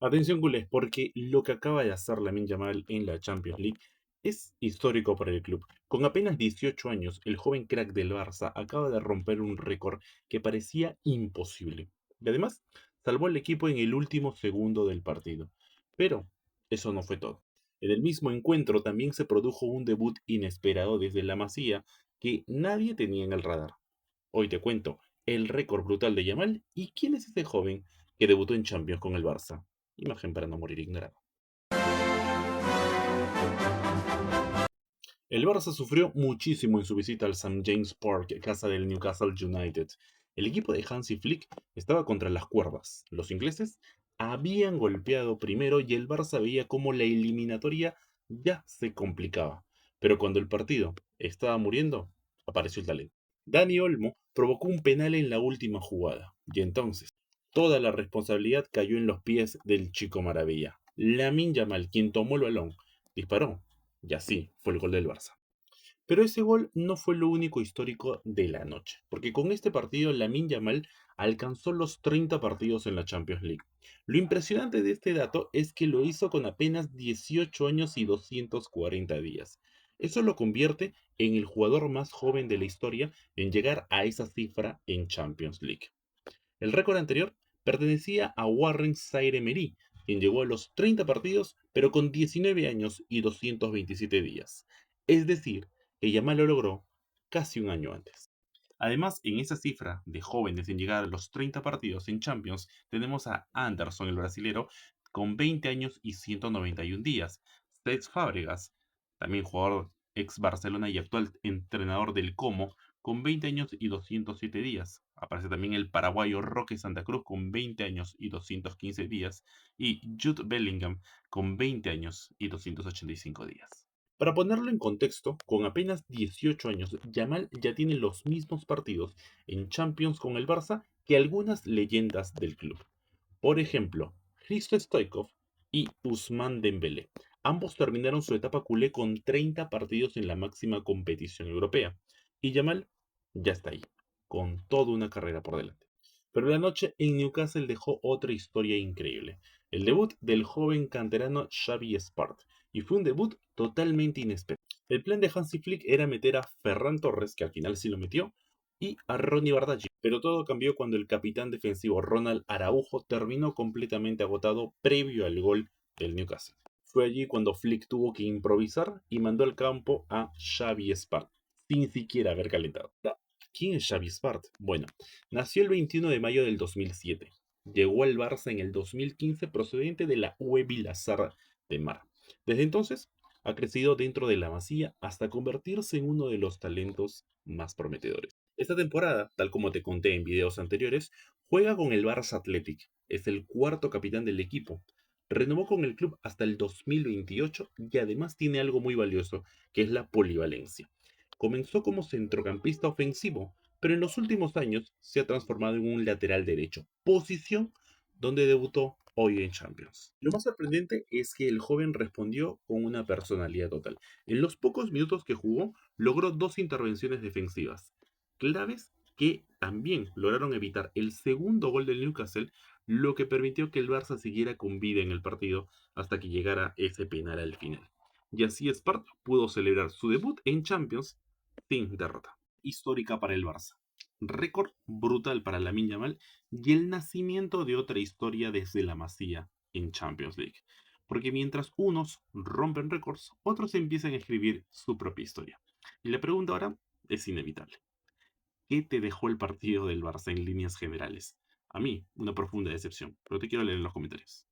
Atención culés, porque lo que acaba de hacer Lamine Yamal en la Champions League es histórico para el club. Con apenas 18 años, el joven crack del Barça acaba de romper un récord que parecía imposible. Y además, salvó al equipo en el último segundo del partido. Pero eso no fue todo. En el mismo encuentro también se produjo un debut inesperado desde la Masía que nadie tenía en el radar. Hoy te cuento el récord brutal de Yamal y quién es ese joven que debutó en Champions con el Barça. Imagen para no morir ignorado. El Barça sufrió muchísimo en su visita al St. James Park, casa del Newcastle United. El equipo de Hansi Flick estaba contra las cuerdas. Los ingleses habían golpeado primero y el Barça veía cómo la eliminatoria ya se complicaba. Pero cuando el partido estaba muriendo, apareció el talento. Dani Olmo provocó un penal en la última jugada. Y entonces, toda la responsabilidad cayó en los pies del chico maravilla. Lamine Yamal, quien tomó el balón, disparó y así fue el gol del Barça. Pero ese gol no fue lo único histórico de la noche, porque con este partido Lamine Yamal alcanzó los 30 partidos en la Champions League. Lo impresionante de este dato es que lo hizo con apenas 18 años y 240 días. Eso lo convierte en el jugador más joven de la historia en llegar a esa cifra en Champions League. El récord anterior pertenecía a Warren Zaïre-Emery, quien llegó a los 30 partidos, pero con 19 años y 227 días. Es decir, que Yamal lo logró casi un año antes. Además, en esa cifra de jóvenes en llegar a los 30 partidos en Champions, tenemos a Anderson, el brasilero, con 20 años y 191 días. Cesc Fábregas, también jugador ex Barcelona y actual entrenador del Como, con 20 años y 207 días. Aparece también el paraguayo Roque Santa Cruz con 20 años y 215 días. Y Jude Bellingham con 20 años y 285 días. Para ponerlo en contexto, con apenas 18 años, Yamal ya tiene los mismos partidos en Champions con el Barça que algunas leyendas del club. Por ejemplo, Hristo Stoichkov y Ousmane Dembélé. Ambos terminaron su etapa culé con 30 partidos en la máxima competición europea. Y Yamal ya está ahí, con toda una carrera por delante. Pero la noche en Newcastle dejó otra historia increíble. El debut del joven canterano Xavi Espart. Y fue un debut totalmente inesperado. El plan de Hansi Flick era meter a Ferran Torres, que al final sí lo metió, y a Ronnie Bardghji. Pero todo cambió cuando el capitán defensivo Ronald Araujo terminó completamente agotado previo al gol del Newcastle. Fue allí cuando Flick tuvo que improvisar y mandó al campo a Xavi Espart, sin siquiera haber calentado. ¿Quién es Xavi Espart? Bueno, nació el 21 de mayo del 2007. Llegó al Barça en el 2015 procedente de la UE Vilazar de Mar. Desde entonces ha crecido dentro de la Masía hasta convertirse en uno de los talentos más prometedores. Esta temporada, tal como te conté en videos anteriores, juega con el Barça Athletic. Es el cuarto capitán del equipo. Renovó con el club hasta el 2028 y además tiene algo muy valioso, que es la polivalencia. Comenzó como centrocampista ofensivo, pero en los últimos años se ha transformado en un lateral derecho, posición donde debutó hoy en Champions. Lo más sorprendente es que el joven respondió con una personalidad total. En los pocos minutos que jugó, logró dos intervenciones defensivas, claves que también lograron evitar el segundo gol del Newcastle, lo que permitió que el Barça siguiera con vida en el partido hasta que llegara ese penal al final. Y así Sparta pudo celebrar su debut en Champions sin derrota. Histórica para el Barça. Récord brutal para Lamine Yamal y el nacimiento de otra historia desde la Masía en Champions League. Porque mientras unos rompen récords, otros empiezan a escribir su propia historia. Y la pregunta ahora es inevitable. ¿Qué te dejó el partido del Barça en líneas generales? A mí, una profunda decepción, pero te quiero leer en los comentarios.